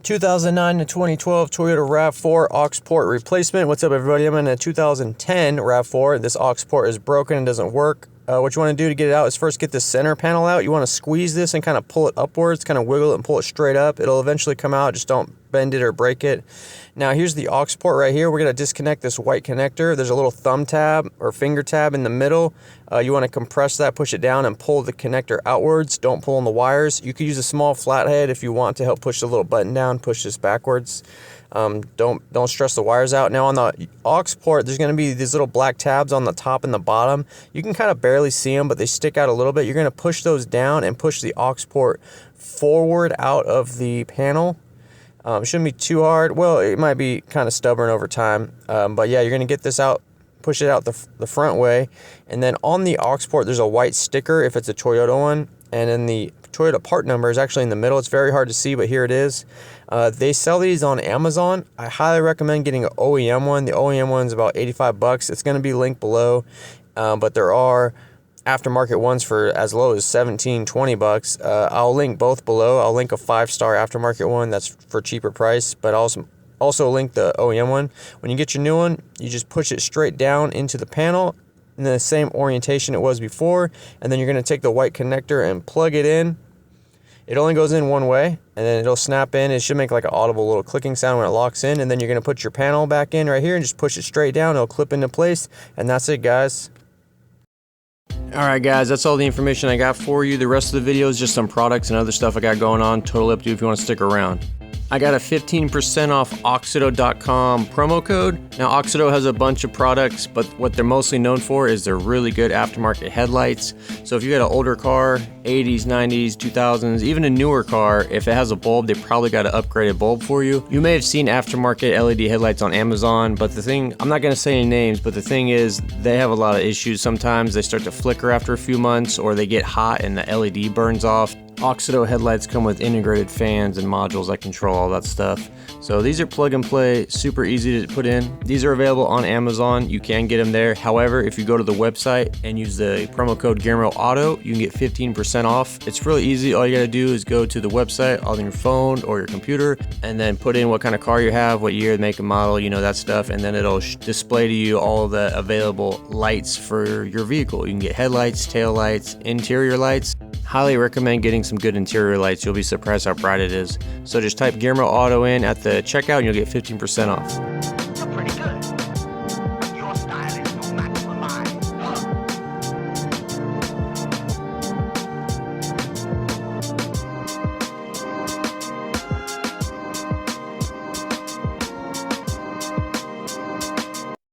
2009 to 2012 Toyota RAV4 aux port replacement. What's up, everybody? I'm in a 2010 RAV4. This aux port is broken and doesn't work. What you want to do to get it out is first get the center panel out. You want to squeeze this and kind of pull it upwards, kind of wiggle it and pull it straight up. It'll eventually come out. Just don't bend it or break it. Now here's the aux port right here. We're going to disconnect this white connector. There's a little thumb tab or finger tab in the middle. You want to compress that, push it down, and pull the connector outwards. Don't pull on the wires. You could use a small flathead if you want to help push the little button down, push this backwards. Don't stress the wires out. Now on the aux port, there's going to be these little black tabs on the top and the bottom. You can kind of barely see them, but they stick out a little bit. You're going to push those down and push the aux port forward out of the panel. It shouldn't be too hard. Well, it might be kind of stubborn over time. But yeah, you're going to get this out, push it out the front way. And then on the aux port, there's a white sticker if it's a Toyota one. And then the Toyota part number is actually in the middle. It's very hard to see, but here it is. They sell these on Amazon. I highly recommend getting an OEM one. The OEM one's about $85. It's going to be linked below. But there are aftermarket ones for as low as $17-20. I'll link both below. I'll link a 5-star aftermarket one that's for cheaper price, but also link the OEM one. When you get your new one, you just push it straight down into the panel in the same orientation it was before, and then you're going to take the white connector and plug it in. It only goes in one way, and then it'll snap in. It should make like an audible little clicking sound when it locks in, and then you're going to put your panel back in right here and just push it straight down. It'll clip into place, and that's it, guys. Alright guys, that's all the information I got for you. The rest of the video is just some products and other stuff I got going on. Totally up to you if you want to stick around. I got a 15% off AUXITO.com promo code. Now AUXITO has a bunch of products, but what they're mostly known for is their really good aftermarket headlights. So if you got an older car, 80s, 90s, 2000s, even a newer car, if it has a bulb, they probably got an upgraded bulb for you. You may have seen aftermarket LED headlights on Amazon, but the thing, I'm not going to say any names, but the thing is they have a lot of issues. Sometimes they start to flicker after a few months, or they get hot and the LED burns off. AUXITO headlights come with integrated fans and modules that control all that stuff. So these are plug and play, super easy to put in. These are available on Amazon. You can get them there. However, if you go to the website and use the promo code GearmoAuto, you can get 15% off. It's really easy. All you gotta do is go to the website on your phone or your computer and then put in what kind of car you have, what year, make and model, you know, that stuff, and then it'll display to you all the available lights for your vehicle. You can get headlights, tail lights, interior lights. Highly recommend getting some good interior lights. You'll be surprised how bright it is. So just type GearmoAuto in at the checkout and you'll get 15% off.